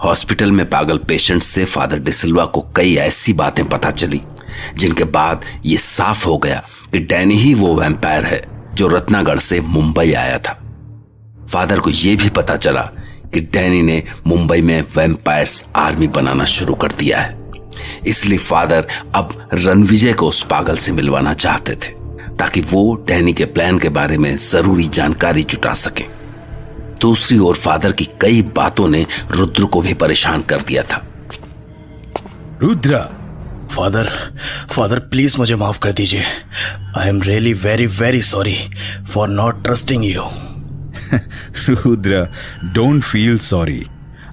Hospital में पागल patient से फादर डिसिल्वा को कई ऐसी बातें पता चली जिनके बाद ये साफ हो गया कि डैनी ही वो वैम्पायर है जो रत्नागढ़ से मुंबई आया था। फादर को यह भी पता चला कि डैनी ने मुंबई में वैम्पायर्स आर्मी बनाना शुरू कर दिया है। इसलिए फादर अब रणविजय को उस पागल से मिलवाना चाहते थे ताकि वो डैनी के प्लान के बारे में जरूरी जानकारी जुटा सके। दूसरी ओर फादर की कई बातों ने रुद्र को भी परेशान कर दिया था। रुद्र, फादर प्लीज मुझे माफ कर दीजिए। I am really very very sorry for not trusting you. Rudra, don't feel sorry.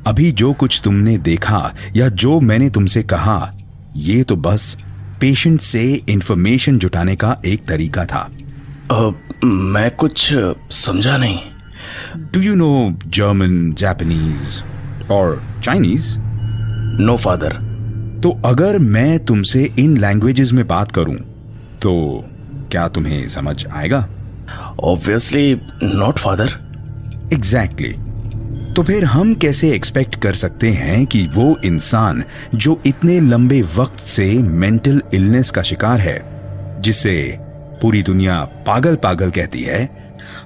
अभी जो कुछ तुमने देखा या जो मैंने तुमसे कहा, ये तो बस पेशेंट से इंफॉर्मेशन जुटाने का एक तरीका था। मैं कुछ समझा नहीं। Do you know German, Japanese और चाइनीज? No father. तो अगर मैं तुमसे इन लैंग्वेजेस में बात करूं तो क्या तुम्हें समझ आएगा? Obviously not father. एग्जैक्टली। तो फिर हम कैसे एक्सपेक्ट कर सकते हैं कि वो इंसान जो इतने लंबे वक्त से मेंटल इलनेस का शिकार है, जिसे पूरी दुनिया पागल पागल कहती है,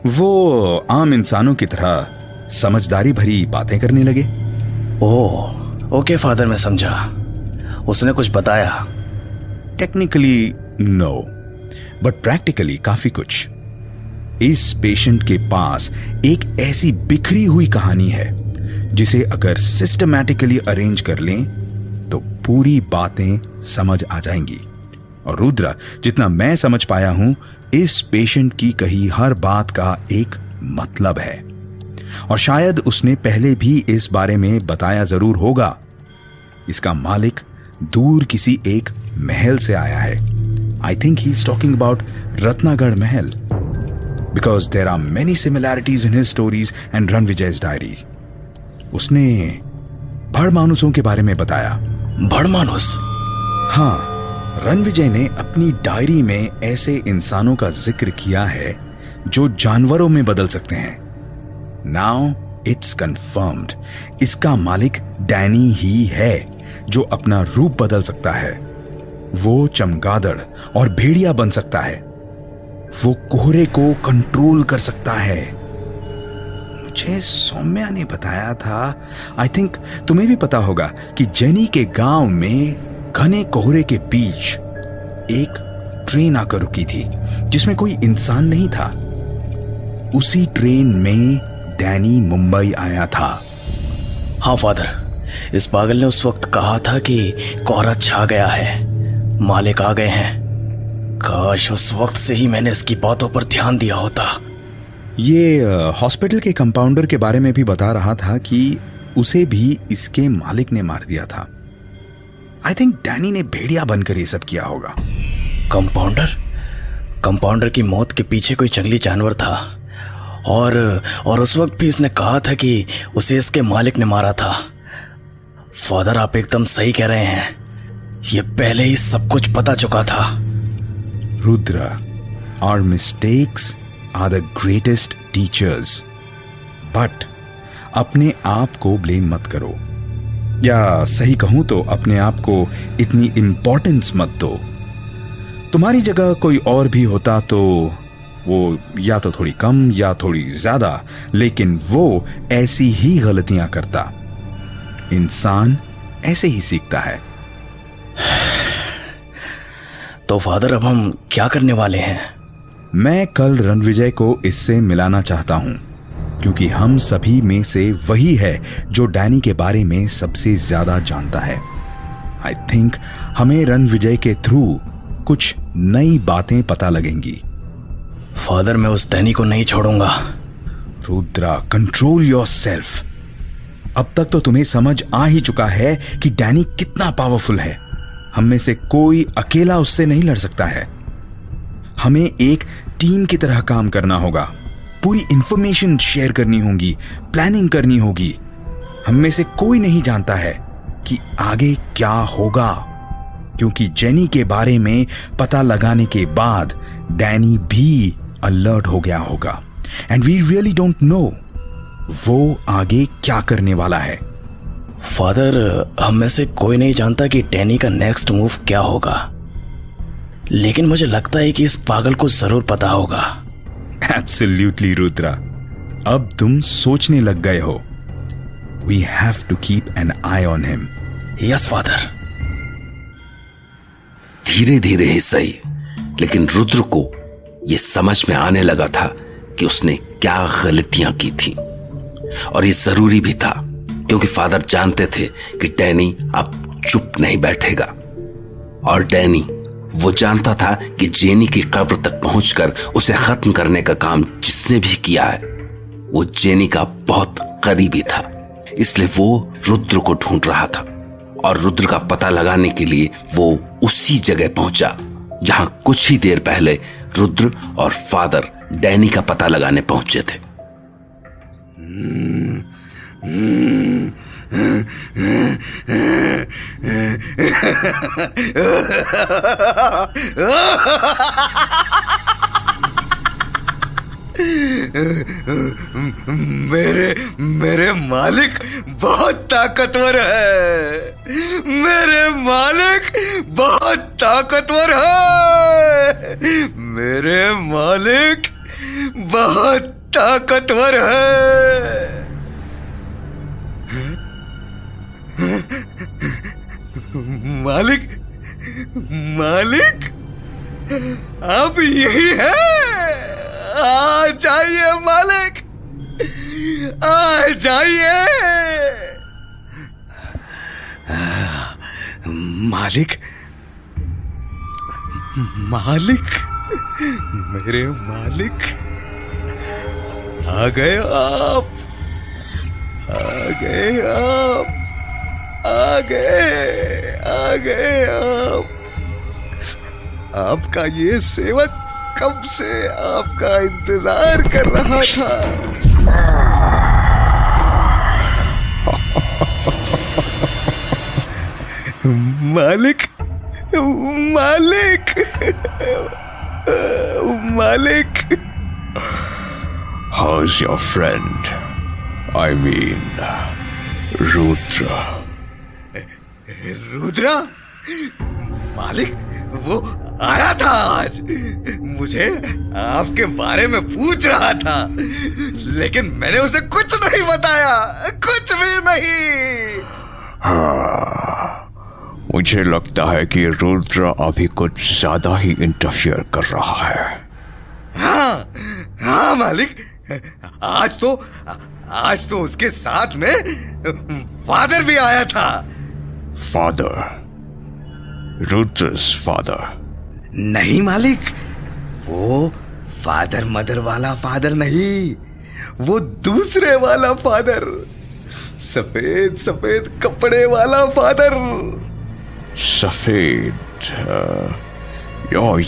वो आम इंसानों की तरह समझदारी भरी बातें करने लगे? ओह ओके फादर, मैं समझा। उसने कुछ बताया? टेक्निकली नो, बट प्रैक्टिकली काफी कुछ। इस पेशेंट के पास एक ऐसी बिखरी हुई कहानी है जिसे अगर सिस्टमैटिकली अरेंज कर लें तो पूरी बातें समझ आ जाएंगी। और रुद्र, जितना मैं समझ पाया हूं, इस पेशेंट की कही हर बात का एक मतलब है। और शायद उसने पहले भी इस बारे में बताया जरूर होगा। इसका मालिक दूर किसी एक महल से आया है। I think he is talking about Ratnagarh Mahal, because there are many similarities in his stories and रणविजय's diary. उसने भड़मानुसों के बारे में बताया। भड़मानुस? हाँ, रणविजय ने अपनी डायरी में ऐसे इंसानों का जिक्र किया है जो जानवरों में बदल सकते हैं। Now it's confirmed, इसका मालिक डैनी ही है जो अपना रूप बदल सकता है। वो चमगादड़ और भेड़िया बन सकता है। वो कोहरे को कंट्रोल कर सकता है। मुझे सौम्या ने बताया था, आई थिंक तुम्हें भी पता होगा, कि जेनी के गांव में घने कोहरे के बीच एक ट्रेन आकर रुकी थी जिसमें कोई इंसान नहीं था। उसी ट्रेन में डैनी मुंबई आया था। हाँ फादर, इस पागल ने उस वक्त कहा था कि कोहरा छा गया है, मालिक आ गए हैं। काश उस वक्त से ही मैंने इसकी बातों पर ध्यान दिया होता। ये हॉस्पिटल के कंपाउंडर के बारे में भी बता रहा था कि उसे भी इसके मालिक ने मार दिया था। आई थिंक डैनी ने भेड़िया बनकर ये सब किया होगा। कंपाउंडर की मौत के पीछे कोई जंगली जानवर था और उस वक्त भी इसने कहा था कि उसे इसके मालिक ने मारा था। फादर, आप एकदम सही कह रहे हैं। ये पहले ही सब कुछ पता चुका था। Rudra, our mistakes are the greatest teachers. But अपने आप को ब्लेम मत करो, या सही कहूं तो अपने आप को इतनी इंपॉर्टेंस मत दो। तुम्हारी जगह कोई और भी होता तो वो या तो थोड़ी कम या थोड़ी ज्यादा, लेकिन वो ऐसी ही गलतियां करता। इंसान ऐसे ही सीखता है। तो फादर, अब हम क्या करने वाले हैं? मैं कल रणविजय को इससे मिलाना चाहता हूं, क्योंकि हम सभी में से वही है जो डैनी के बारे में सबसे ज्यादा जानता है। आई थिंक हमें रणविजय के थ्रू कुछ नई बातें पता लगेंगी। फादर, मैं उस डैनी को नहीं छोड़ूंगा। Rudra, control yourself. अब तक तो तुम्हें समझ आ ही चुका है कि डैनी कितना पावरफुल है। हम में से कोई अकेला उससे नहीं लड़ सकता है। हमें एक टीम की तरह काम करना होगा, पूरी इंफॉर्मेशन शेयर करनी होगी, प्लानिंग करनी होगी। हम में से कोई नहीं जानता है कि आगे क्या होगा, क्योंकि जेनी के बारे में पता लगाने के बाद डैनी भी अलर्ट हो गया होगा। And we really don't know वो आगे क्या करने वाला है। फादर, हम में से कोई नहीं जानता कि डैनी का नेक्स्ट मूव क्या होगा, लेकिन मुझे लगता है कि इस पागल को जरूर पता होगा। एब्सोल्युटली रुद्रा, अब तुम सोचने लग गए हो। We have to keep an eye on him. Yes father. धीरे धीरे ही सही, लेकिन रुद्र को यह समझ में आने लगा था कि उसने क्या गलतियां की थी, और ये जरूरी भी था क्योंकि फादर जानते थे कि डैनी अब चुप नहीं बैठेगा। और डैनी वो जानता था कि जेनी की कब्र तक पहुंचकर उसे खत्म करने का काम जिसने भी किया है वो जेनी का बहुत करीबी था। इसलिए वो रुद्र को ढूंढ रहा था, और रुद्र का पता लगाने के लिए वो उसी जगह पहुंचा जहां कुछ ही देर पहले रुद्र और फादर डैनी का पता लगाने पहुंचे थे। मेरे मालिक बहुत ताकतवर है। मेरे मालिक बहुत ताकतवर है। मेरे मालिक बहुत ताकतवर है। मालिक, मालिक, अब यही है। आ जाइए मालिक, आ जाइए। मालिक, मालिक, मेरे मालिक, आ गए आप, आ गए आप, आ गए, आ गए आप। आपका ये सेवक कब से आपका इंतजार कर रहा था। मालिक, मालिक, मालिक। How's your friend? I mean, Rudra. Rudra? मालिक, वो आया था आज, मुझे आपके बारे में पूछ रहा था, लेकिन मैंने उसे कुछ नहीं बताया, कुछ भी नहीं। हाँ, मुझे लगता है कि रुद्र अभी कुछ ज्यादा ही इंटरफियर कर रहा है। हाँ, हाँ मालिक, आज तो उसके साथ में फादर भी आया था। फादर? रुद्र's father? नहीं मालिक, वो फादर मदर वाला फादर नहीं, वो दूसरे वाला फादर, सफेद सफेद कपड़े वाला फादर। सफेद?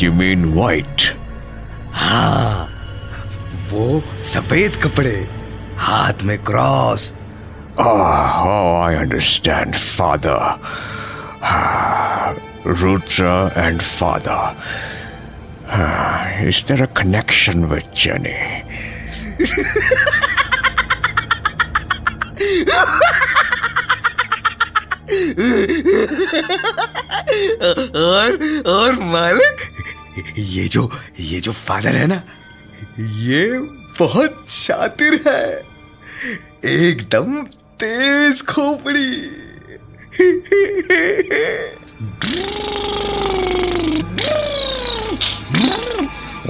you mean white? हाँ, वो सफेद कपड़े, हाथ में cross. Oh, I understand, father. Rudra and father. Is there a connection with Jenny? और मालिक, ये जो फादर है ना, ये बहुत शातिर है, एकदम तेज खोपड़ी।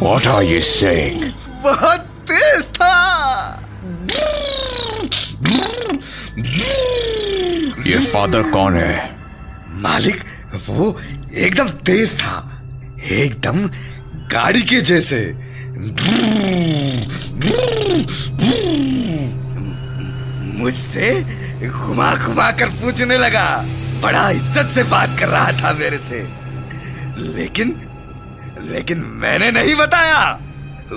What are you saying? बहुत तेज था। ये फादर कौन है? मालिक, वो एकदम तेज था, एकदम गाड़ी के जैसे। मुझसे घुमा घुमा कर पूछने लगा, बड़ा इज्जत से बात कर रहा था मेरे से, लेकिन मैंने नहीं बताया।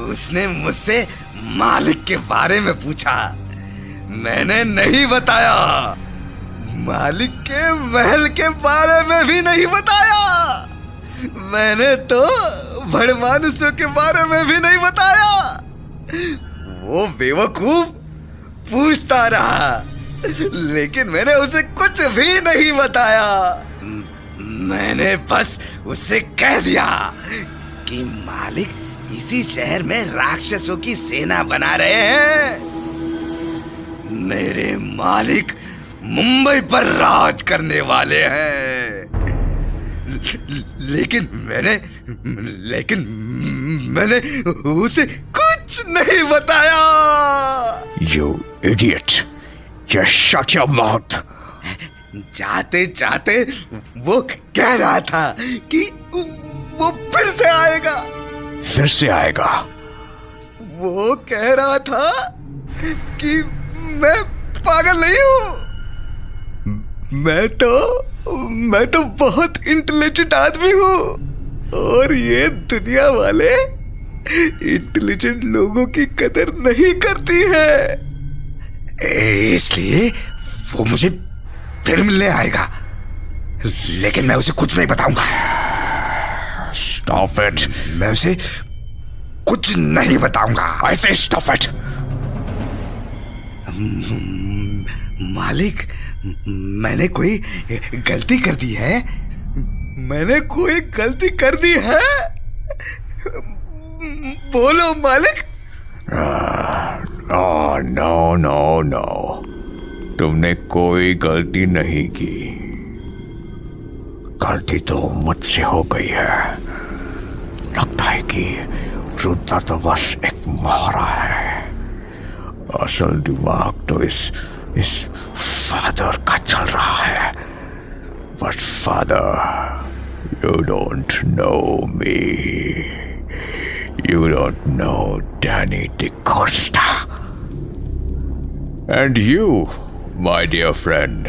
उसने मुझसे मालिक के बारे में पूछा, मैंने नहीं बताया। मालिक के महल के बारे में भी नहीं बताया। मैंने तो बड़े मानुषों के बारे में भी नहीं बताया। वो बेवकूफ पूछता रहा लेकिन मैंने उसे कुछ भी नहीं बताया। मैंने बस उससे कह दिया कि मालिक इसी शहर में राक्षसों की सेना बना रहे हैं। मेरे मालिक मुंबई पर राज करने वाले हैं। लेकिन मैंने उसे कुछ नहीं बताया। You idiot! Just shut your mouth! जाते जाते वो कह रहा था कि वो फिर से आएगा। फिर से आएगा? वो कह रहा था कि मैं पागल नहीं हूँ। मैं तो बहुत इंटेलिजेंट आदमी हूँ और ये दुनिया वाले इंटेलिजेंट लोगों की कदर नहीं करती है। इसलिए वो मुझे फिर मिलने आएगा, लेकिन मैं उसे कुछ नहीं बताऊंगा। Stop it! मैं उसे कुछ नहीं बताऊंगा। I say stop it! मालिक, मैंने कोई गलती कर दी है? मैंने कोई गलती कर दी है? बोलो मालिक। No. तुमने कोई गलती नहीं की। गलती तो मुझसे हो गई है। लगता है कि रुद्रा तो बस एक मोहरा है। असल दिमाग तो इस फादर का चल रहा है। But father, you don't know me. You don't know Danny DaCosta. And you, my dear friend,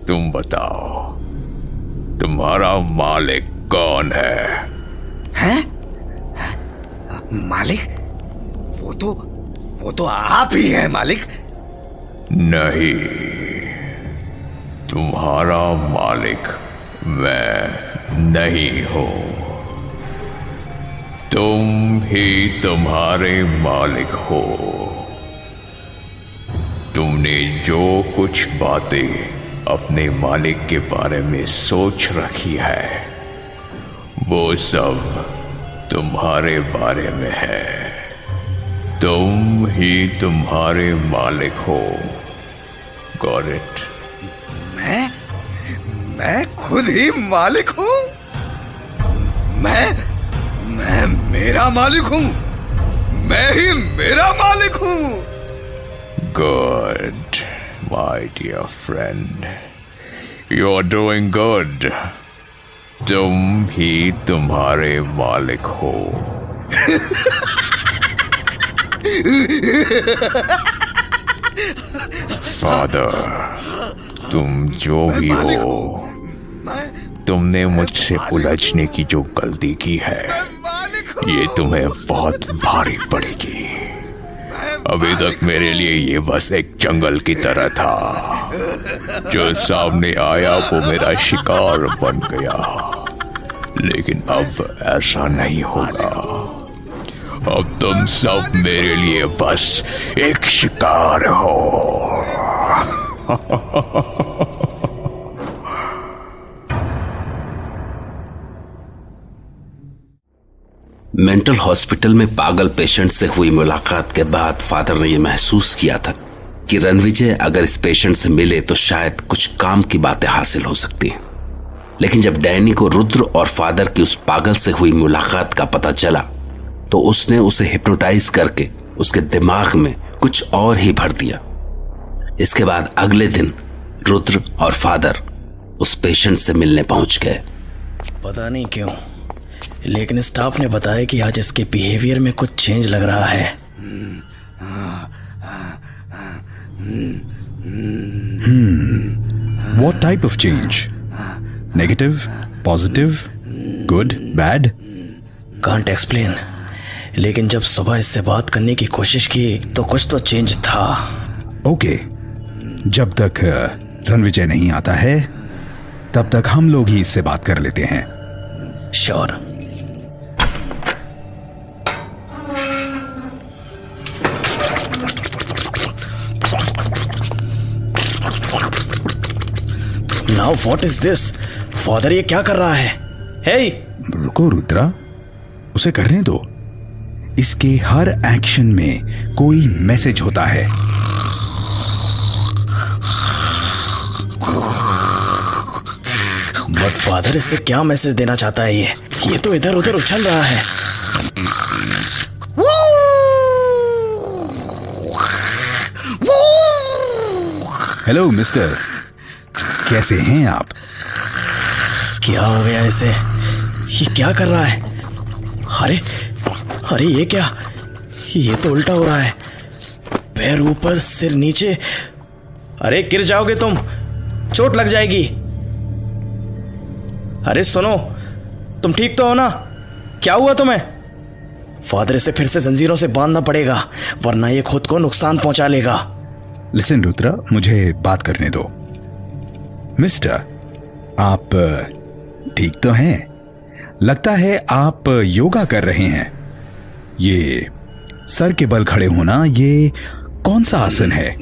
तुम बताओ, तुम्हारा मालिक कौन है? हैं? मालिक? वो तो आप ही हैं मालिक। नहीं, तुम्हारा मालिक मैं नहीं हूं। तुम ही तुम्हारे मालिक हो। तुमने जो कुछ बातें अपने मालिक के बारे में सोच रखी है, वो सब तुम्हारे बारे में है। तुम ही तुम्हारे मालिक हो। Got it? मैं खुद ही मालिक हूँ। मैं मेरा मालिक हूँ। मैं ही मेरा मालिक हूँ। Good, my dear friend. You're doing good. तुम ही तुम्हारे मालिक हो। फादर, तुम जो भी हो, तुमने मुझसे उलझने की जो गलती की है, ये तुम्हें बहुत भारी पड़ेगी। अभी तक मेरे लिए ये बस एक जंगल की तरह था। जो सामने आया वो मेरा शिकार बन गया। लेकिन अब ऐसा नहीं होगा। अब तुम सब मेरे लिए बस एक शिकार हो। मेंटल हॉस्पिटल में पागल पेशेंट से हुई मुलाकात के बाद फादर ने यह महसूस किया था कि रणविजय अगर इस पेशेंट से मिले तो शायद कुछ काम की बातें हासिल हो सकती हैं। लेकिन जब डैनी को रुद्र और फादर की उस पागल से हुई मुलाकात का पता चला तो उसने उसे हिप्नोटाइज करके उसके दिमाग में कुछ और ही भर दिया। इसके बाद अगले दिन रुद्र और फादर उस पेशेंट से मिलने पहुंच गए। पता नहीं क्यों, लेकिन स्टाफ ने बताया कि आज इसके बिहेवियर में कुछ चेंज लग रहा है। What type of change? Negative? Positive? Good? Bad? Can't explain. लेकिन जब सुबह इससे बात करने की कोशिश की तो कुछ तो चेंज था। ओके, जब तक रणविजय नहीं आता है तब तक हम लोग ही इससे बात कर लेते हैं। Sure. Now what is this? Father ये क्या कर रहा है? हे रुको रुद्रा, उसे करने दो। इसके हर एक्शन में कोई मैसेज होता है। बट फादर इससे क्या मैसेज देना चाहता है? ये तो इधर उधर उछल रहा है। हेलो मिस्टर, कैसे हैं आप? क्या हो गया इसे? ये क्या कर रहा है? अरे अरे ये क्या? ये तो उल्टा हो रहा है। पैर ऊपर सिर नीचे। अरे गिर जाओगे तुम, चोट लग जाएगी। अरे सुनो, तुम ठीक तो हो ना? क्या हुआ तुम्हें? फादर इसे फिर से जंजीरों से बांधना पड़ेगा, वरना ये खुद को नुकसान पहुंचा लेगा। लिसन रुद्रा, मुझे बात करने दो। मिस्टर, आप ठीक तो हैं? लगता है आप योगा कर रहे हैं। ये सर के बल खड़े होना, ये कौन सा आसन है?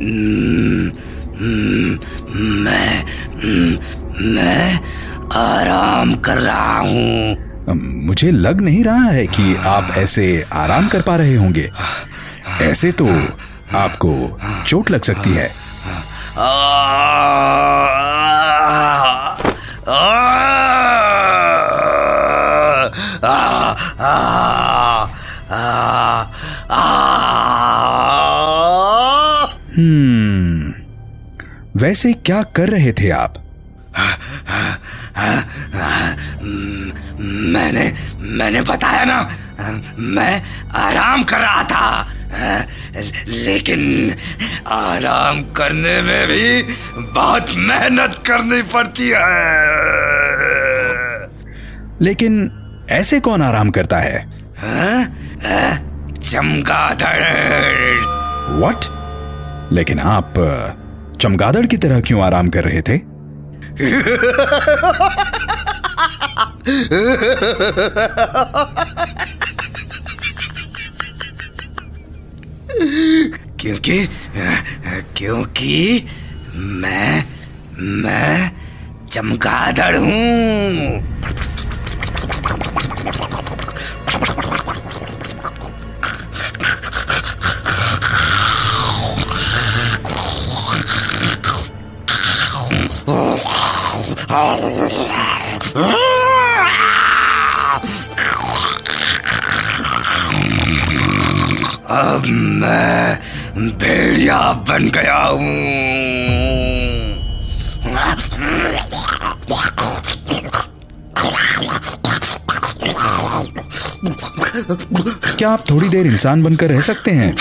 मैं आराम कर रहा हूं। मुझे लग नहीं रहा है कि आप ऐसे आराम कर पा रहे होंगे। ऐसे तो आपको चोट लग सकती है। वैसे क्या कर रहे थे आप? मैंने बताया ना, मैं आराम कर रहा था। लेकिन आराम करने में भी बहुत मेहनत करनी पड़ती है। लेकिन ऐसे कौन आराम करता है? चमगादड़। व्हाट? लेकिन आप चमगादड़ की तरह क्यों आराम कर रहे थे? क्योंकि मैं चमगादड़ हूं। अब मैं भेड़िया बन गया हूं। क्या आप थोड़ी देर इंसान बनकर रह सकते हैं?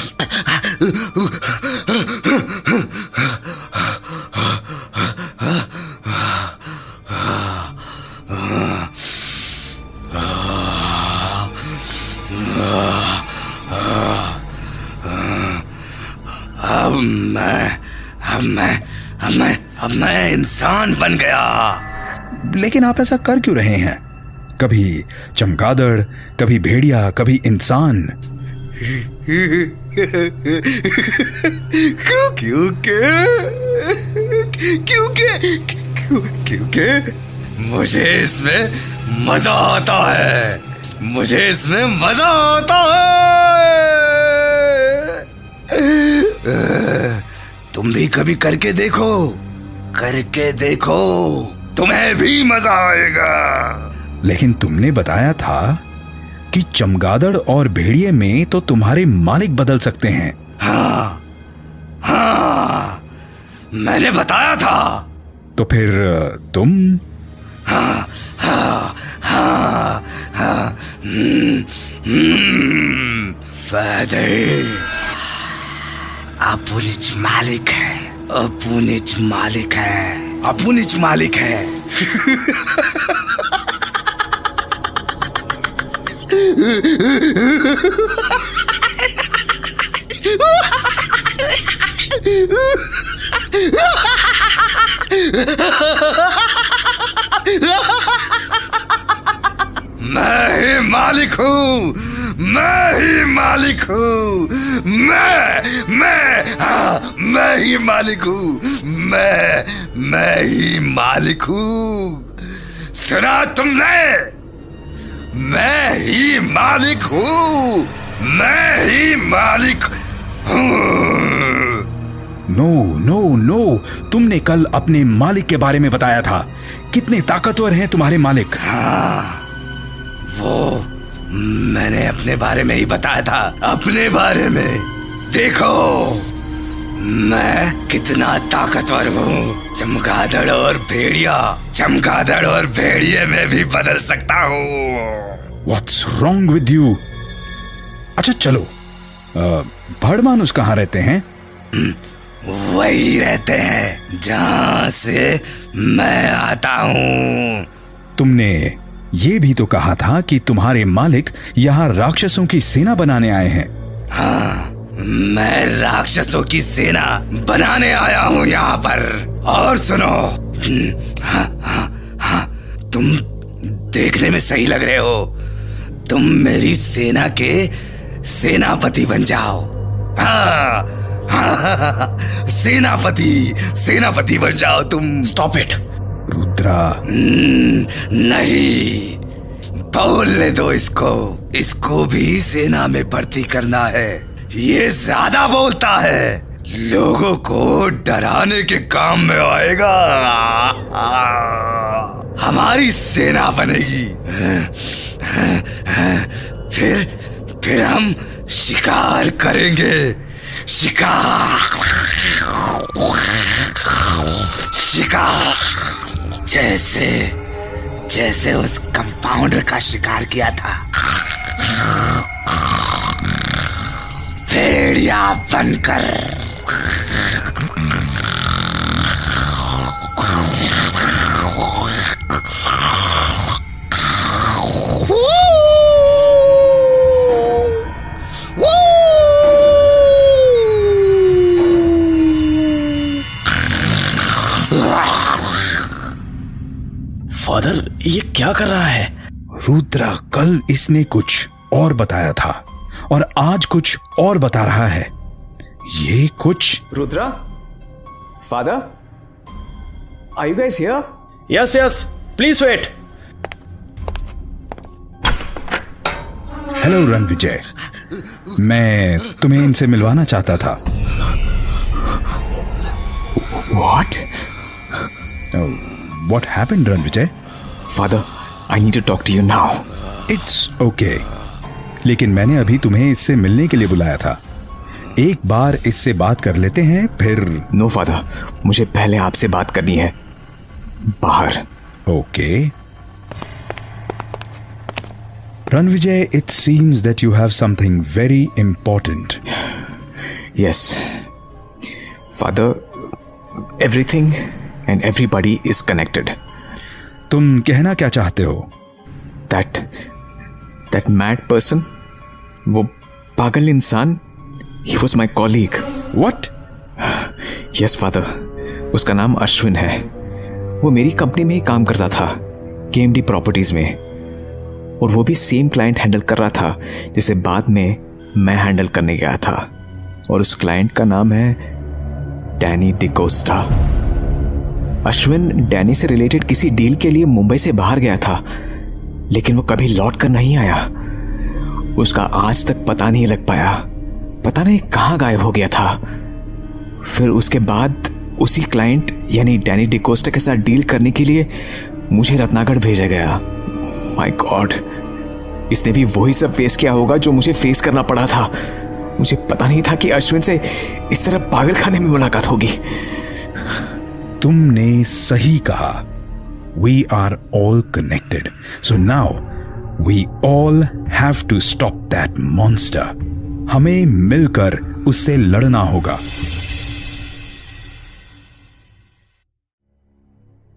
अब मैं इंसान बन गया। लेकिन आप ऐसा कर क्यों रहे हैं? कभी चमगादड़, कभी भेड़िया, कभी इंसान। क्योंकि मुझे इसमें मजा आता है। मुझे इसमें मजा आता है। तुम भी कभी करके देखो, तुम्हें भी मजा आएगा। लेकिन तुमने बताया था कि चमगादड़ और भेड़िए में तो तुम्हारे मालिक बदल सकते हैं। हाँ, मैंने बताया था। तो फिर तुम? फादर अपुनिच मालिक है। मैं ही मालिक हूँ। मैं ही मालिक हूँ। मैं ही मालिक हूँ। मैं ही मालिक हूँ। सुना तुमने? मैं ही मालिक हूँ। मैं ही मालिक हूँ। नो, तुमने कल अपने मालिक के बारे में बताया था। कितने ताकतवर हैं तुम्हारे मालिक? हाँ, वो मैंने अपने बारे में ही बताया था। अपने बारे में। देखो मैं कितना ताकतवर हूँ। चमगादड़ और भेड़िए में भी बदल सकता हूँ। What's wrong with you? अच्छा चलो, बर्ड मानुस कहाँ रहते हैं? वही रहते हैं जहाँ से मैं आता हूँ। तुमने ये भी तो कहा था कि तुम्हारे मालिक यहाँ राक्षसों की सेना बनाने आए हैं। हाँ, मैं राक्षसों की सेना बनाने आया हूँ यहाँ पर। और सुनो, हाँ, तुम देखने में सही लग रहे हो। तुम मेरी सेना के सेनापति बन जाओ। हाँ, सेनापति बन जाओ तुम। Stop it Rudra. नहीं, बोलने दो इसको भी सेना में भर्ती करना है। ये ज्यादा बोलता है, लोगों को डराने के काम में आएगा। हमारी सेना बनेगी। फिर हम शिकार करेंगे। शिकार जैसे उस कंपाउंडर का शिकार किया था। भेड़िया बनकर। फादर, ये क्या कर रहा है? रुद्रा, कल इसने कुछ और बताया था और आज कुछ और बता रहा है। ये कुछ। Rudra, father, are you guys here? Yes, please wait. Hello Ranvijay, मैं तुम्हें इनसे मिलवाना चाहता था। What happened, Ranvijay? Father, I need to talk to you now. It's okay. लेकिन मैंने अभी तुम्हें इससे मिलने के लिए बुलाया था। एक बार इससे बात कर लेते हैं, फिर। No, Father, मुझे पहले आपसे बात करनी है बाहर। Okay. Ranvijay, it seems that you have something very important. Yes. Father, everything and everybody is connected. तुम कहना क्या चाहते हो? That mad person, वो पागल इंसान, he was my colleague. What? Yes, Father. उसका नाम अश्विन है। वो मेरी कंपनी में ही काम करता था, KMD प्रॉपर्टीज में, और वो भी सेम क्लाइंट हैंडल कर रहा था जिसे बाद में मैं हैंडल करने गया था। और उस क्लाइंट का नाम है डैनी डिकोस्टा। अश्विन डैनी से रिलेटेड किसी डील के लिए मुंबई से बाहर गया था, लेकिन वो कभी लौट कर नहीं आया। उसका आज तक पता नहीं लग पाया। पता नहीं कहाँ गायब हो गया था। फिर उसके बाद उसी क्लाइंट यानी डैनी डिकोस्टा के साथ डील करने के लिए मुझे रत्नागढ़ भेजा गया। माय गॉड, इसने भी वही सब फेस किया होगा जो मुझे फेस करना पड़ा था। मुझे पता नहीं था कि अश्विन से इस तरह पागल खाने में मुलाकात होगी। तुमने सही कहा। We are all connected. So now we all have to stop that monster. हमें मिलकर उससे लड़ना होगा।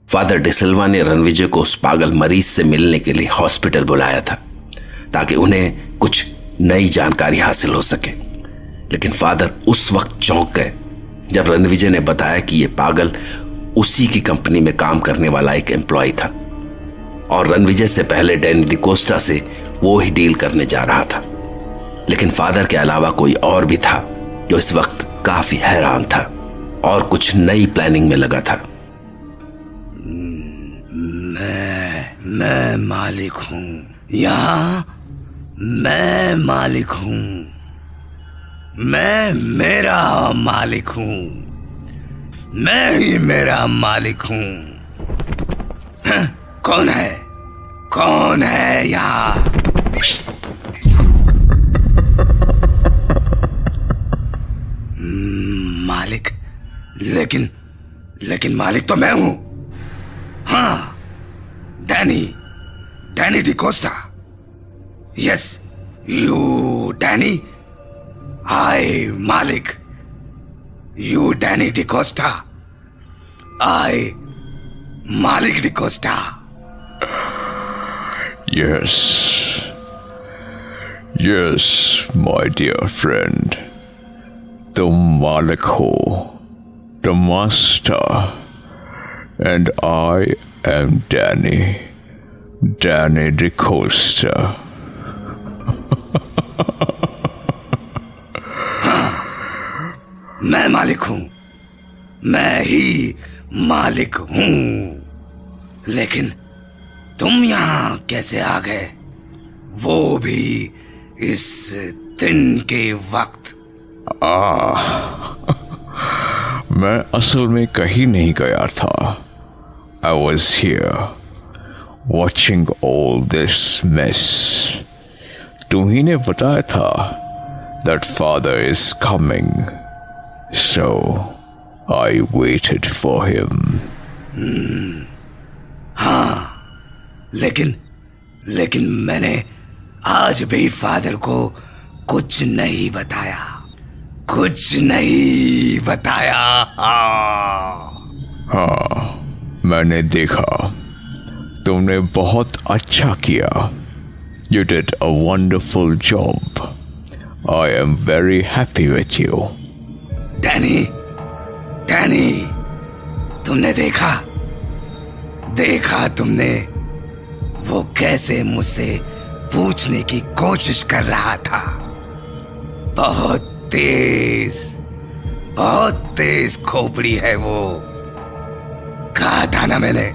फादर डिसिल्वा ने रणविजय को उस पागल मरीज से मिलने के लिए हॉस्पिटल बुलाया था ताकि उन्हें कुछ नई जानकारी हासिल हो सके। लेकिन फादर उस वक्त चौंक गए जब रणविजय ने बताया कि यह पागल उसी की कंपनी में काम करने वाला एक एम्प्लॉय था और रणविजय से पहले डैनी डिकोस्टा से वो ही डील करने जा रहा था। लेकिन फादर के अलावा कोई और भी था जो इस वक्त काफी हैरान था और कुछ नई प्लानिंग में लगा था। मैं मालिक हूं, यहां मैं मालिक हूं, मैं मेरा मालिक हूं, मैं ही मेरा मालिक हूं। कौन है, कौन है यहां? मालिक? लेकिन मालिक तो मैं हूं। हाँ, Danny D'Costa. Yes, you Danny, I Malik. You Danny D'Costa, आई मालिक D'Costa. Yes, my dear friend. तुम मालिक हो, the master, and I am Danny DeCosta. मैं मालिक हूं, मैं ही मालिक हूं। लेकिन तुम यहां कैसे आ गए, वो भी इस दिन के वक्त? मैं असल में कहीं नहीं गया था। I was here, watching all this mess. तुम्ही ने बताया था that father is coming, so I waited for him. हाँ, लेकिन मैंने आज भी फादर को कुछ नहीं बताया, कुछ नहीं बताया। हाँ, मैंने देखा, तुमने बहुत अच्छा किया। You did a wonderful job. I am very happy with you. Danny, तुमने देखा तुमने वो कैसे मुझसे पूछने की कोशिश कर रहा था। बहुत तेज खोपड़ी है वो। कहा था ना मैंने,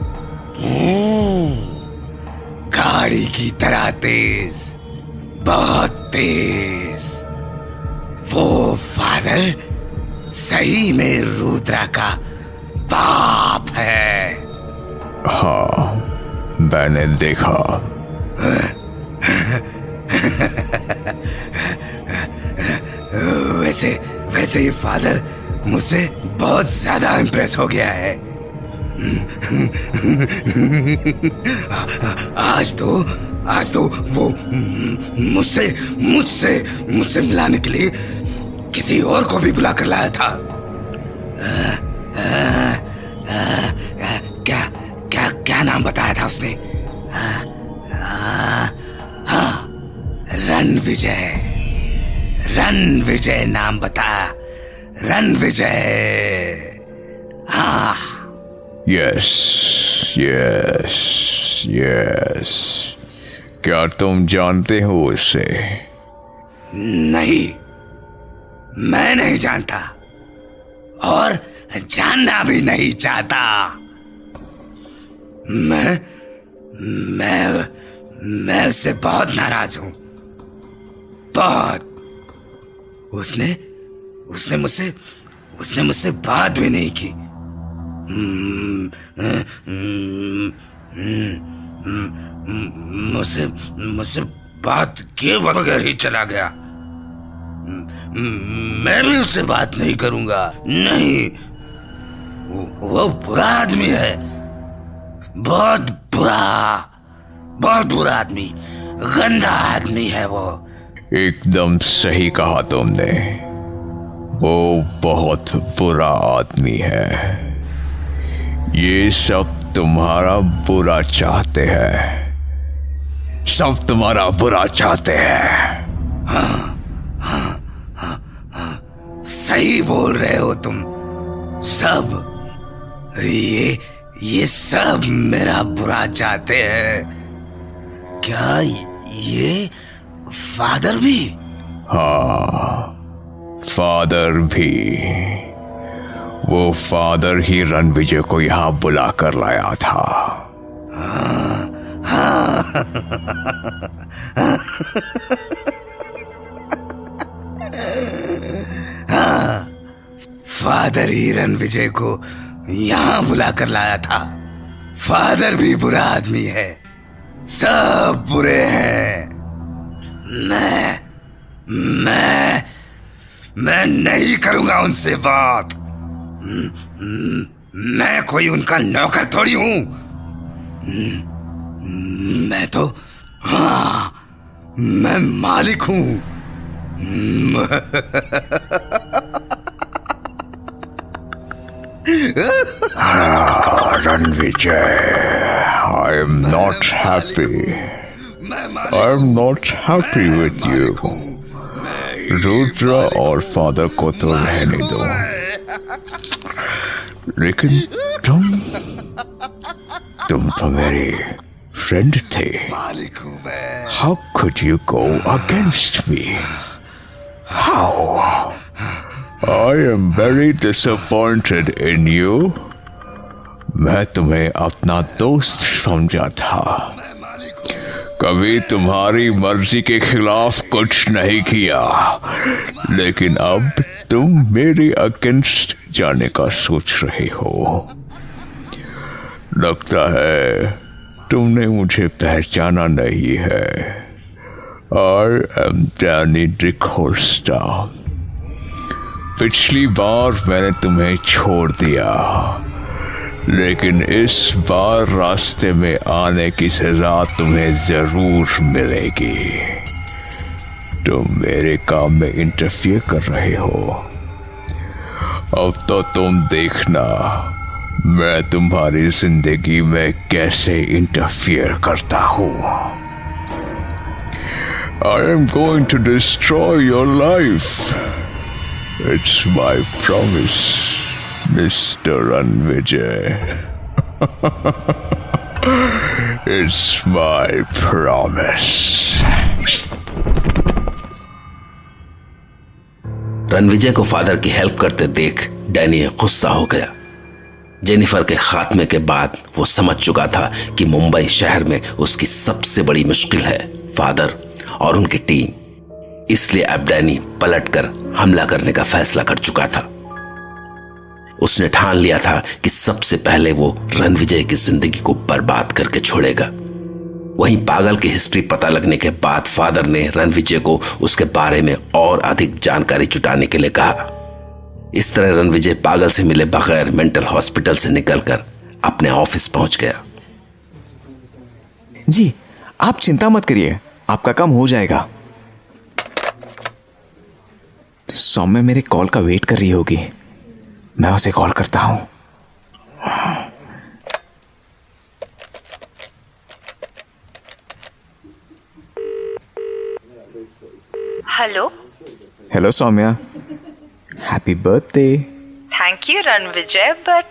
गाड़ी की तरह तेज, बहुत तेज। वो फादर सही में रुद्रा का बाप है। हाँ, मैंने देखा। वैसे ये फादर मुझसे बहुत ज्यादा इम्प्रेस हो गया है। आज तो वो मुझसे मिलाने के लिए किसी और को भी बुला कर लाया था। क्या नाम बताया था उसने? रणविजय नाम बताया। रणविजय। हाँ। यस। क्या तुम जानते हो उसे? नहीं, मैं नहीं जानता और जानना भी नहीं चाहता। मैं उससे बहुत नाराज हूं, बहुत। उसने मुझसे बात भी नहीं की। मुझसे बात किए बगैर ही चला गया। मैं भी उससे बात नहीं करूंगा। नहीं, वो बुरा आदमी है, बहुत बुरा आदमी, गंदा आदमी है वो। एकदम सही कहा तुमने, वो बहुत बुरा आदमी है। ये सब तुम्हारा बुरा चाहते हैं, सब तुम्हारा बुरा चाहते हैं। हाँ, सही बोल रहे हो तुम सब। ये सब मेरा बुरा चाहते हैं। क्या ये फादर भी? हाँ, फादर भी। वो फादर ही रणविजय को यहाँ बुला कर लाया था। हाँ, फादर ही रणविजय को यहाँ बुला कर लाया था। फादर भी बुरा आदमी है, सब बुरे हैं। मैं नहीं करूंगा उनसे बात। मैं कोई उनका नौकर थोड़ी हूं। मैं तो, हाँ, मैं मालिक हूं। Ranvijay, I am not happy. I am not happy with you. Rudra और फादर को तो रहने दो, लेकिन तुम तो मेरे फ्रेंड थे। How could you go against me? How? I am very disappointed in you. मैं तुम्हें अपना दोस्त समझा था, कभी तुम्हारी मर्जी के खिलाफ कुछ नहीं किया, लेकिन अब तुम मेरे अगेंस्ट जाने का सोच रहे हो। लगता है तुमने मुझे पहचाना नहीं है। I am Danny D'Costa. पिछली बार मैंने तुम्हें छोड़ दिया, लेकिन इस बार रास्ते में आने की सजा तुम्हें जरूर मिलेगी। तुम मेरे काम में इंटरफियर कर रहे हो। अब तो तुम देखना मैं तुम्हारी जिंदगी में कैसे इंटरफियर करता हूँ। I am going to destroy your life. It's my promise, Mr. Ranvijay. It's my promise. Ranvijay को फादर की हेल्प करते देख डैनी गुस्सा हो गया। जेनिफर के खात्मे के बाद वो समझ चुका था कि मुंबई शहर में उसकी सबसे बड़ी मुश्किल है फादर और उनकी टीम। इसलिए अब डैनी पलटकर हमला करने का फैसला कर चुका था। उसने ठान लिया था कि सबसे पहले वो रणविजय की जिंदगी को बर्बाद करके छोड़ेगा। वहीं पागल की हिस्ट्री पता लगने के बाद फादर ने रणविजय को उसके बारे में और अधिक जानकारी जुटाने के लिए कहा। इस तरह रणविजय पागल से मिले बगैर मेंटल हॉस्पिटल से निकलकर अपने ऑफिस पहुंच गया। जी, आप चिंता मत करिए, आपका काम हो जाएगा। सौम्य मेरे कॉल का वेट कर रही होगी, मैं उसे कॉल करता हूं। Hello. Hello Saumya, happy birthday. Thank you Ranvijay, but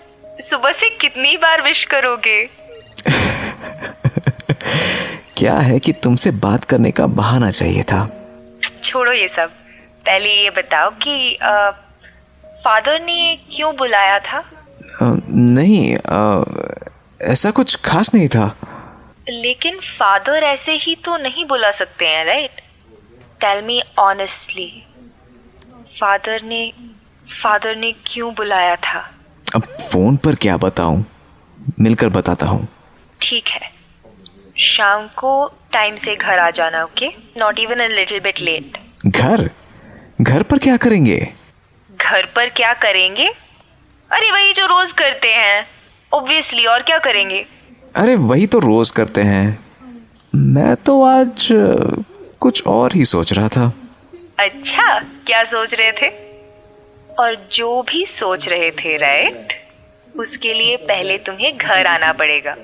सुबह से कितनी बार विश करोगे? क्या है कि तुमसे बात करने का बहाना चाहिए था। छोड़ो ये सब, पहले ये बताओ कि फादर ने क्यों बुलाया था? नहीं, ऐसा कुछ खास नहीं था। लेकिन फादर ऐसे ही तो नहीं बुला सकते हैं, right? Tell me honestly, father ने क्यों बुलाया था? अब फोन पर क्या बताऊं, मिलकर बताता हूं। ठीक है, शाम को टाइम से घर आ जाना, okay? Not even a little bit late. घर पर क्या करेंगे? घर पर क्या करेंगे? अरे वही जो रोज करते हैं, ऑब्वियसली, और क्या करेंगे? अरे वही तो रोज करते हैं। मैं तो आज कुछ और ही सोच रहा था। अच्छा, क्या सोच रहे थे? और जो भी सोच रहे थे, राइट, उसके लिए पहले तुम्हें घर आना पड़ेगा।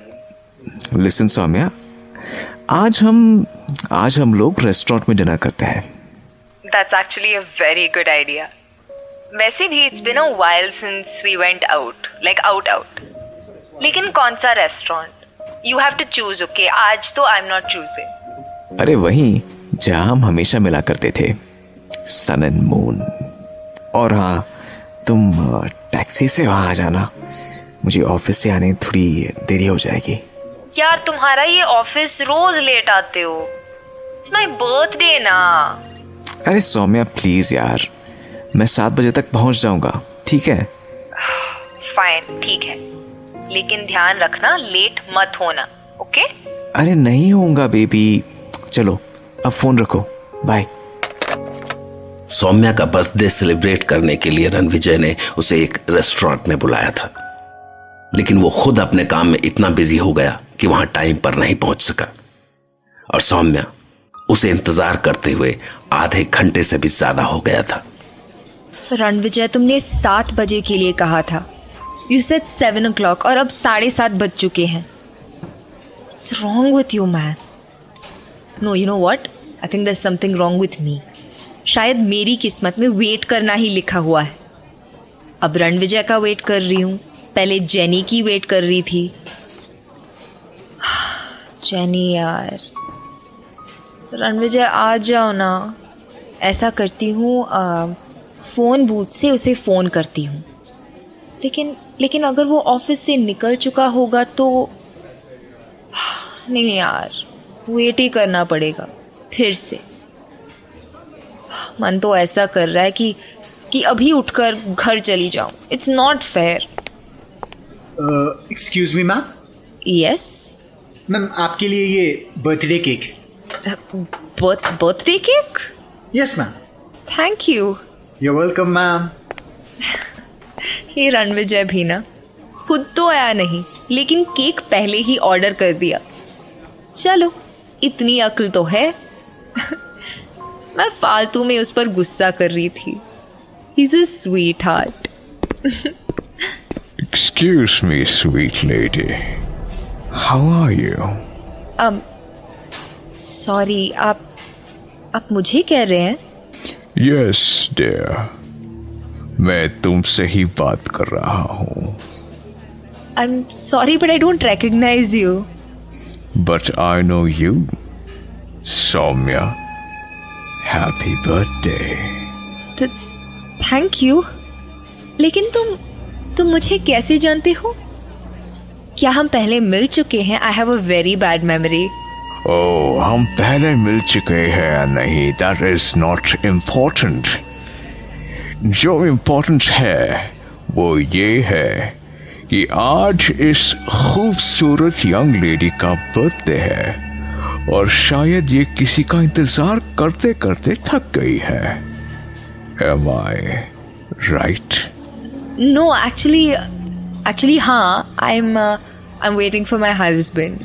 लिसन सौम्या, आज हम लोग रेस्टोरेंट में डिनर करते हैं। That's actually a very good idea. वैसे भी it's been a while since we went out, like out. लेकिन कौन सा restaurant? You have to choose, okay? आज तो I'm not choosing. अरे वहीं जहां हम हमेशा मिला करते थे, सन एंड मून। और हाँ, तुम टैक्सी से वहां आ जाना, मुझे ऑफिस से आने थोड़ी देरी हो जाएगी। यार तुम्हारा ये ऑफिस रोज लेट आते हो। इट्स माय बर्थडे ना। अरे सौम्या प्लीज यार, मैं 7 बजे तक पहुंच जाऊंगा, ठीक है? फाइन, ठीक है, लेकिन ध्यान रखना लेट मत होना, ओके? अरे नहीं होऊंगा बेबी। चलो अब फोन रखो, बाय। सौम्या का बर्थडे सेलिब्रेट करने के लिए रणविजय ने उसे एक रेस्टोरेंट में बुलाया था, लेकिन वो खुद अपने काम में इतना बिजी हो गया कि वहां टाइम पर नहीं पहुंच सका, और सौम्या उसे इंतजार करते हुए आधे घंटे से भी ज्यादा हो गया था। रणविजय, तुमने 7 बजे के लिए कहा था। यू सेड 7 o'clock और अब 7:30 बज चुके हैं। What's wrong with you, man? No, you know what? I think there's something wrong with me. शायद मेरी किस्मत में वेट करना ही लिखा हुआ है। अब रणविजय का वेट कर रही हूँ, पहले जेनी की वेट कर रही थी। जेनी यार, रणविजय आ जाओ ना। ऐसा करती हूँ, फ़ोन बूथ से उसे फ़ोन करती हूँ, लेकिन अगर वो ऑफिस से निकल चुका होगा तो नहीं यार, वेट ही करना पड़ेगा फिर से। मन तो ऐसा कर रहा है कि अभी उठकर घर चली जाऊं। It's not fair. Excuse me ma'am. Yes ma'am, आपके लिए ये birthday cake. Birthday cake? Yes ma'am. Thank you. You welcome ma'am. ये रणविजय भी ना, खुद तो आया नहीं लेकिन केक पहले ही ऑर्डर कर दिया। चलो, इतनी अक्ल तो है। मैं फालतू में उस पर गुस्सा कर रही थी। He's a sweetheart. Excuse me, sweet lady. How are you? Sorry, आप मुझे कह रहे हैं? Yes, dear. मैं तुमसे ही बात कर रहा हूँ। I'm sorry, but I don't recognize you. But I know you, Soumya. Happy birthday. Thank you. लेकिन तुम मुझे कैसे जानते हो? क्या हम पहले मिल चुके हैं? I have a very bad memory. Oh, हम पहले मिल चुके हैं या नहीं, that is not important. जो इम्पोर्टेंट है वो ये है कि आज इस खूबसूरत यंग लेडी का बर्थडे है और शायद ये किसी का इंतजार करते करते थक गई है। Am I right? No, actually हाँ, I'm waiting for my husband.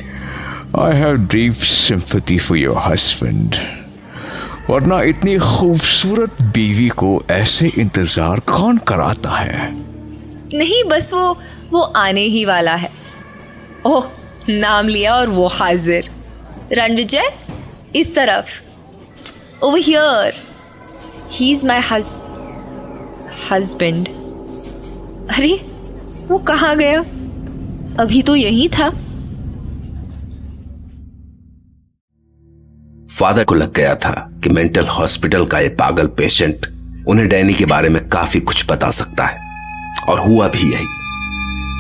I have deep sympathy for your husband. वरना इतनी खूबसूरत बीवी को ऐसे इंतजार कौन कराता है? नहीं, बस वो आने ही वाला है। ओह, नाम लिया और वो हाजिर। रणविजय, इस तरफ, over here. He's my husband. अरे, वो कहाँ गया? अभी तो यही था। फादर को लग गया था कि मेंटल हॉस्पिटल का ये पागल पेशेंट उन्हें डैनी के बारे में काफी कुछ बता सकता है, और हुआ भी यही।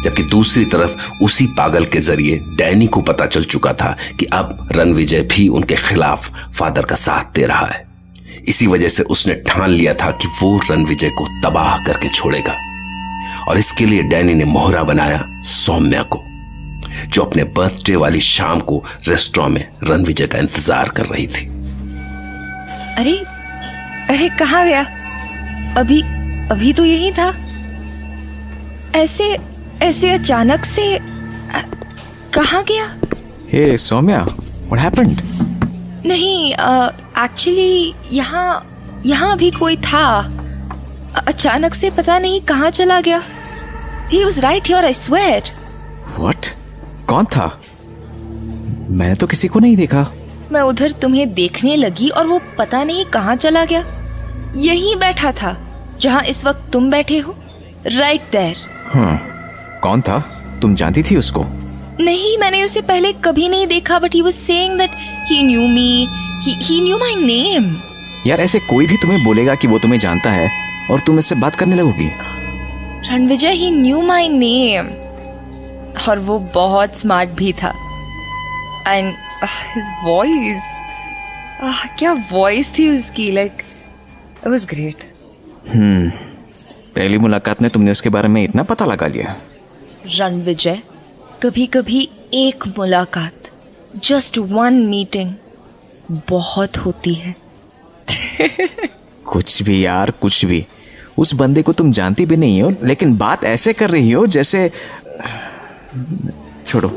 जबकि दूसरी तरफ उसी पागल के जरिए डैनी को पता चल चुका था कि अब रणविजय भी उनके खिलाफ फादर का साथ दे रहा है। इसी वजह से उसने ठान लिया था कि वो रणविजय को तबाह करके छोड़ेगा, और इसके लिए डैनी ने मोहरा बनाया सौम्या को, जो अपने बर्थडे वाली शाम को रेस्टोरेंट में रणविजय का इंतजार कर रही थी। अरे कहाँ गया? अभी तो यही था। ऐसे अचानक से कहाँ गया? हे सौम्या, व्हाट हैपेंड? नहीं, एक्चुअली यहाँ भी कोई था। अचानक से पता नहीं कहाँ चला गया। He was right here, I swear. What? कौन था? मैंने तो किसी को नहीं देखा। मैं उधर तुम्हें देखने लगी और वो पता नहीं कहाँ चला गया। यहीं बैठा था जहाँ इस वक्त तुम बैठे हो, right there. कौन था? तुम जानती थी उसको? नहीं, मैंने उसे पहले कभी नहीं देखा, but he was saying that he knew me, he knew my name. यार ऐसे कोई भी तुम्हें बोलेगा कि वो तुम्हें जानता है और तुम इससे बात करने लगोगी? रणविजय, ही न्यू माई नेम, और वो बहुत स्मार्ट भी था। एंड हिज वॉइस, क्या वॉइस थी उसकी, लाइक इट वाज ग्रेट। पहली मुलाकात में तुमने उसके बारे में इतना पता लगा लिया? रणविजय, कभी कभी एक मुलाकात, जस्ट वन मीटिंग बहुत होती है। कुछ भी यार, कुछ भी। उस बंदे को तुम जानती भी नहीं हो, लेकिन बात ऐसे कर रही हो जैसे, छोड़ो।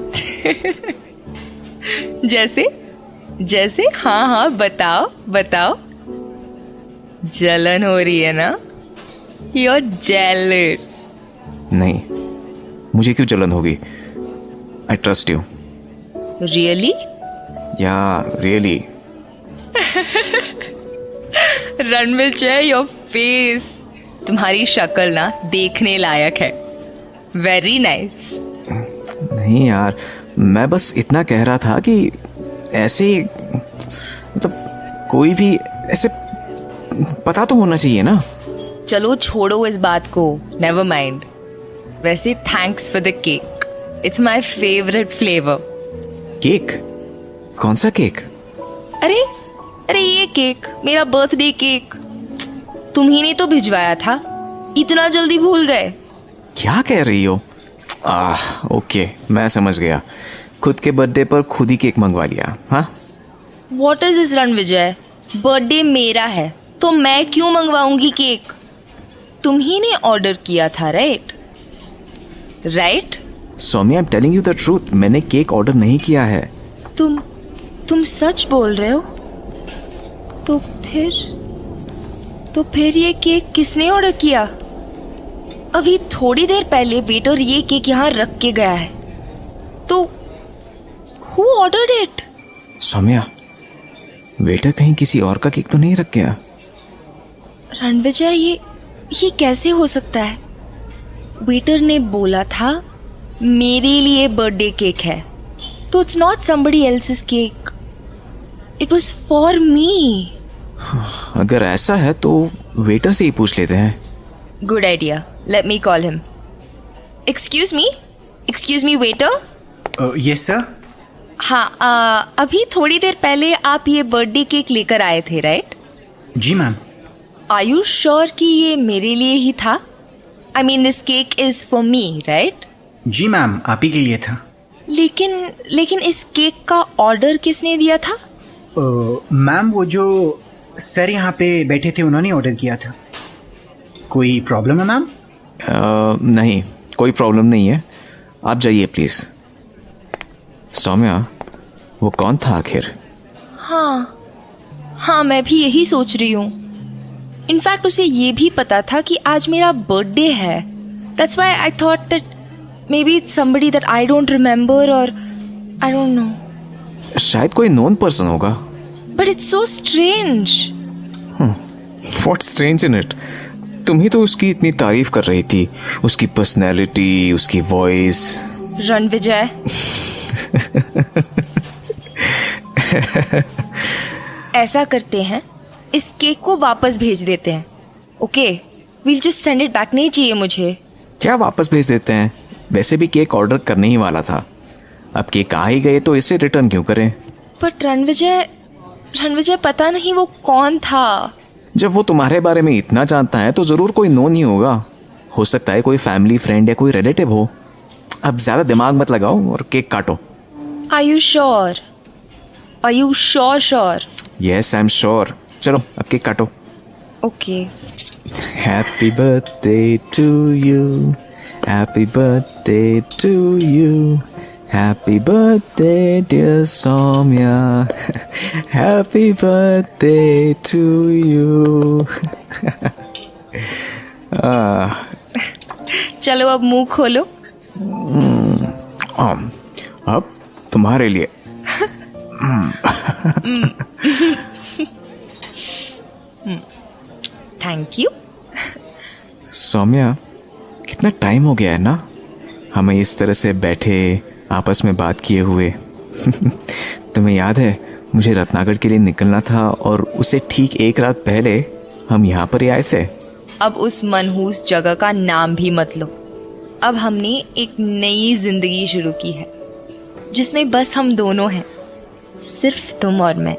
जैसे जैसे हाँ, बताओ बताओ। जलन हो रही है ना? You're jealous. नहीं, मुझे क्यों जलन होगी? I trust you. Really? या रियली? रणविजय, योर फेस, तुम्हारी शक्ल ना देखने लायक है। Very nice. नहीं यार, मैं बस इतना कह रहा था कि ऐसे मतलब कोई भी ऐसे पता तो होना चाहिए ना। चलो छोड़ो इस बात को, नेवर माइंड। वैसे thanks for the cake, it's my favourite flavour. Cake? कौन सा केक? अरे अरे ये केक, मेरा बर्थडे केक, तुम ही ने तो भिजवाया था। इतना जल्दी भूल गए? क्या कह रही हो? ओके, मैं समझ गया। खुद के बर्थडे पर खुद ही केक मंगवा लिया, हाँ? What is this Ranvijay? Birthday मेरा है तो मैं क्यों मंगवाऊंगी केक? तुम ही ने ऑर्डर किया था, right? Right? Saumya, I am telling you the truth, मैंने केक ऑर्डर नहीं किया है। तुम सच बोल रहे हो? तो फिर ये केक किसने ऑर्डर किया? अभी थोड़ी देर पहले वेटर ये केक यहाँ रख के गया है, तो who ordered it? Saumya, waiter कहीं किसी और का केक तो नहीं रख गया? रणविजय, ये कैसे हो सकता है? वेटर ने बोला था मेरे लिए बर्थडे केक है, तो it's not somebody else's cake, it was for me. अगर ऐसा है तो वेटर से ही पूछ लेते हैं। Good idea, let me call him. Excuse me waiter. Yes sir. हाँ, अभी थोड़ी देर पहले आप ये बर्थडे केक लेकर आए थे, राइट? जी मैम। आर यू श्योर कि ये मेरे लिए ही था? I mean this cake is for me, right? जी मैम, आप ही के लिए था। लेकिन इस केक का ऑर्डर किसने दिया था? मैम, वो जो सर यहाँ पे बैठे थे उन्होंने ऑर्डर किया था। कोई प्रॉब्लम है मैम? नहीं, कोई प्रॉब्लम नहीं है, आप जाइए प्लीज। सौम्या, वो कौन था आखिर? हाँ, मैं भी यही सोच रही हूँ। इनफैक्ट उसे ये भी पता था कि आज मेरा बर्थडे है। That's why I thought that may be it's somebody that I don't remember, और आई डोंट नो। शायद कोई नोन पर्सन होगा। But it's so strange. What strange in it? तुम ही तो उसकी इतनी तारीफ कर रही थी, उसकी पर्सनैलिटी, उसकी वॉइस। रणविजय, ऐसा करते हैं, इस केक को वापस भेज देते हैं। Okay, we'll just send it back. नहीं चाहिए मुझे। क्या वापस भेज देते हैं? वैसे भी केक ऑर्डर करने ही वाला था, अब केक आ ही गए तो इसे रिटर्न क्यों करें? बट रणविजय पता नहीं वो कौन था। जब वो तुम्हारे बारे में इतना जानता है तो जरूर कोई नोन ही होगा। हो सकता है कोई फैमिली फ्रेंड या कोई रिलेटिव हो। अब ज्यादा दिमाग मत लगाओ और केक काटो। Are you sure? Are you sure? Yes, I'm sure. चलो अब केक काटो। Okay. Happy birthday to you. Happy birthday to you. Happy birthday dear Soumya. Happy birthday to you. चलो अब मुंह खोलो। अब तुम्हारे लिए। Thank you. सौम्या, कितना टाइम हो गया है ना हमें इस तरह से बैठे आपस में बात किए हुए। तुम्हें याद है मुझे रत्नागढ़ के लिए निकलना था और उससे ठीक एक रात पहले हम यहाँ पर ही आए थे। अब उस मनहूस जगह का नाम भी मत लो। अब हमने एक नई जिंदगी शुरू की है जिसमें बस हम दोनों हैं, सिर्फ तुम और मैं।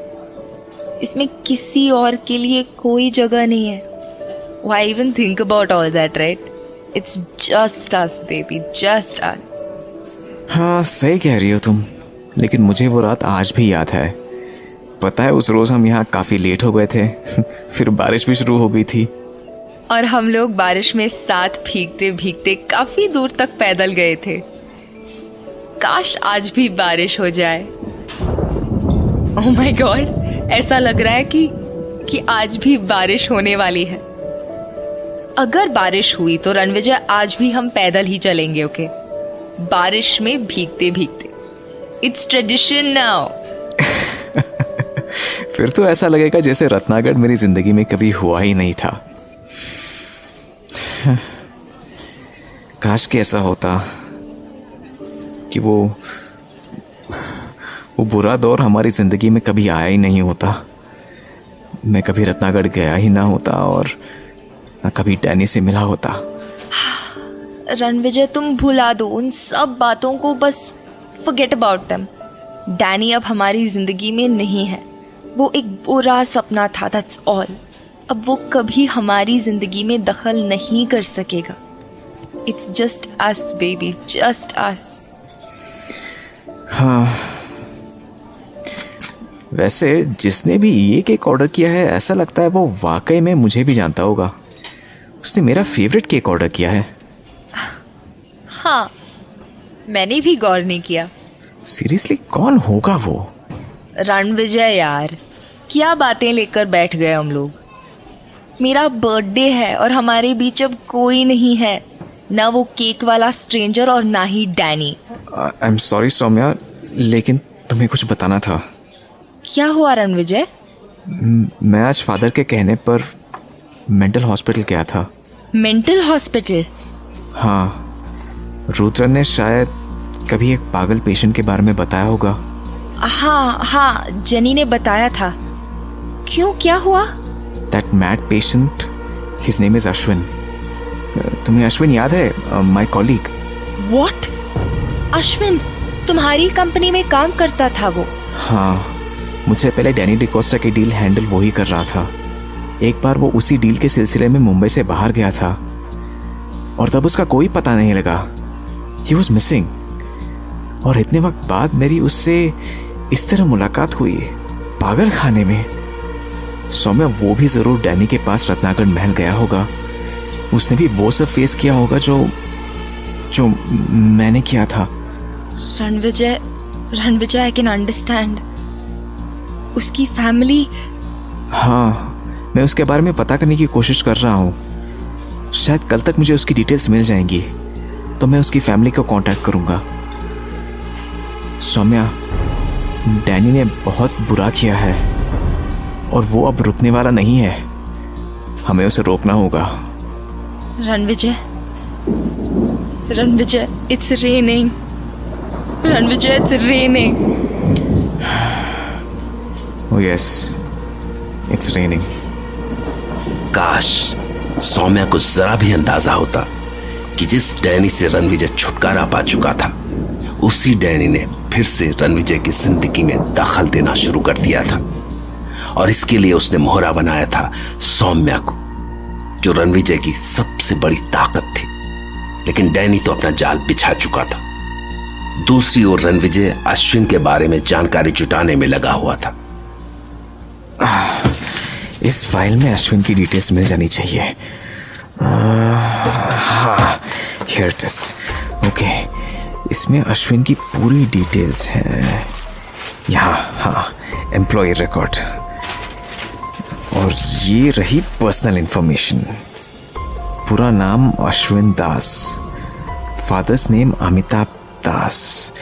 इसमें किसी और के लिए कोई जगह नहीं है। Why even think about all that, right? It's just us, baby, just us. हाँ, सही कह रही हो तुम, लेकिन मुझे वो रात आज भी याद है। पता है, उस रोज हम यहाँ काफी लेट हो गए थे फिर बारिश भी शुरू हो गई थी और हम लोग बारिश में साथ भीगते भीगते काफी दूर तक पैदल गए थे। काश आज भी बारिश हो जाए। ओह माय गॉड, ऐसा लग रहा है कि आज भी बारिश होने वाली है। अगर बारिश हुई तो रणविजय आज भी हम पैदल ही चलेंगे, ओके? बारिश में भीगते भीगते। It's tradition now. फिर तो ऐसा लगेगा जैसे रत्नागढ़ मेरी जिंदगी में कभी हुआ ही नहीं था। काश कि ऐसा होता कि वो बुरा दौर हमारी जिंदगी में कभी आया ही नहीं होता। मैं कभी रत्नागढ़ गया ही ना होता और ना कभी डैनी से मिला होता। रणविजय, तुम भुला दो उन सब बातों को, बस forget about them। डैनी अब हमारी जिंदगी में नहीं है। वो एक बुरा सपना था, that's all। अब वो कभी हमारी जिंदगी में दखल नहीं कर सकेगा। It's just us, baby, just us। हाँ, वैसे जिसने भी ये केक ऑर्डर किया है, ऐसा लगता है वो वाकई में मुझे भी जानता होगा। उसने मेरा फेवरेट केक ऑर्डर किया है। हाँ, मैंने भी गौर नहीं किया। सीरियसली, कौन होगा वो? रणविजय यार, क्या बातें लेकर बैठ गए हम लोग। मेरा बर्थडे है और हमारे बीच अब कोई नहीं है, ना वो केक वाला स्ट्रेंजर और ना ही Danny. I am sorry Saumya, लेकिन तुम्हें कुछ बताना था। क्या हुआ रणविजय? मैं आज फादर के कहने पर मेंटल हॉस्पिटल गया था। Mental hospital? हाँ, रुद्रन ने शायद कभी एक पागल पेशेंट के बारे में बताया होगा। हाँ, जेनी ने बताया था। क्यों, क्या हुआ? That mad patient, his name is Ashwin. तुम्हें अश्विन याद है? My colleague. What? अश्विन तुम्हारी कंपनी में काम करता था वो? हाँ, मुझसे पहले डैनी डिकोस्टा की डील हैंडल वो ही कर रहा था। एक बार वो उसी डील के सिलसिले में मुंबई से बाहर गया था और तब उसका कोई पता नहीं लगा। He was missing। और इतने वक्त बाद मेरी उससे इस तरह मुलाकात हुई, पागल खाने में। सौम्या, वो भी जरूर डैनी के पास रत्नागढ़ महल गया होगा। उसने भी वो सब फेस किया होगा जो मैंने किया था। Ranvijay, I can understand. उसकी फैमिली? हाँ, मैं उसके बारे में पता करने की कोशिश कर रहा हूँ। शायद कल तक मुझे उसकी डिटेल्स मिल जाएंगी तो मैं उसकी फैमिली को कांटेक्ट करूंगा। सौम्या, डैनी ने बहुत बुरा किया है और वो अब रुकने वाला नहीं है। हमें उसे रोकना होगा। Ranvijay, it's raining। Ranvijay, it's raining। Oh yes, it's raining। काश सौम्या को जरा भी अंदाजा होता कि जिस डैनी से रणविजय छुटकारा पा चुका था, उसी डैनी ने फिर से रणविजय की जिंदगी में दखल देना शुरू कर दिया था। और इसके लिए उसने मोहरा बनाया था सौम्या को, जो रणविजय की सबसे बड़ी ताकत थी। लेकिन डैनी तो अपना जाल बिछा चुका था। दूसरी ओर रणविजय अश्विन के बारे में जानकारी जुटाने में लगा हुआ था। इस फाइल में अश्विन की डिटेल्स मिल जानी चाहिए। हाँ, हियर इट इज। ओके, इसमें अश्विन की पूरी डिटेल्स है यहाँ। हाँ, एम्प्लॉय रिकॉर्ड, और ये रही पर्सनल इंफॉर्मेशन। पूरा नाम अश्विन दास, फादर्स नेम अमिताभ दास।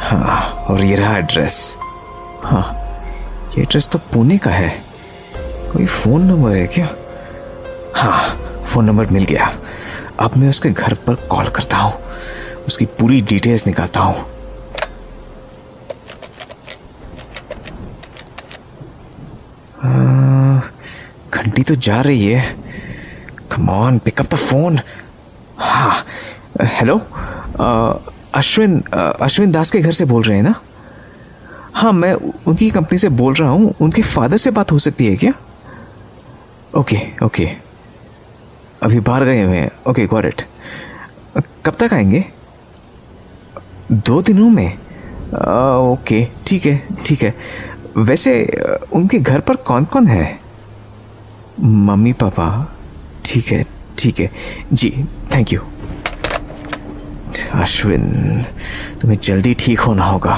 हाँ, और ये रहा एड्रेस। हाँ, ये एड्रेस तो पुणे का है। कोई फोन नंबर है क्या? हाँ, फोन नंबर मिल गया। अब मैं उसके घर पर कॉल करता हूँ, उसकी पूरी डिटेल्स निकालता हूँ। गाड़ी तो जा रही है। Come on, pick up the phone. हाँ, हेलो, अश्विन दास के घर से बोल रहे हैं ना? हाँ, मैं उनकी कंपनी से बोल रहा हूँ। उनके फादर से बात हो सकती है क्या? ओके, अभी बाहर गए हुए हैं। Okay, got it. कब तक आएंगे? 2 दिनों में? ओके, ठीक है। वैसे उनके घर पर कौन कौन है? Mummy papa? ठीक है जी, थैंक यू। अश्विन, तुम्हें जल्दी ठीक होना होगा।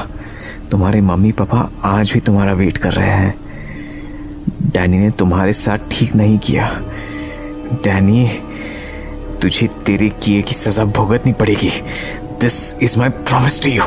तुम्हारे मम्मी पापा आज भी तुम्हारा वेट कर रहे हैं। डैनी ने तुम्हारे साथ ठीक नहीं किया। डैनी, तुझे तेरे किए की सजा भुगतनी पड़ेगी। This is my promise to you.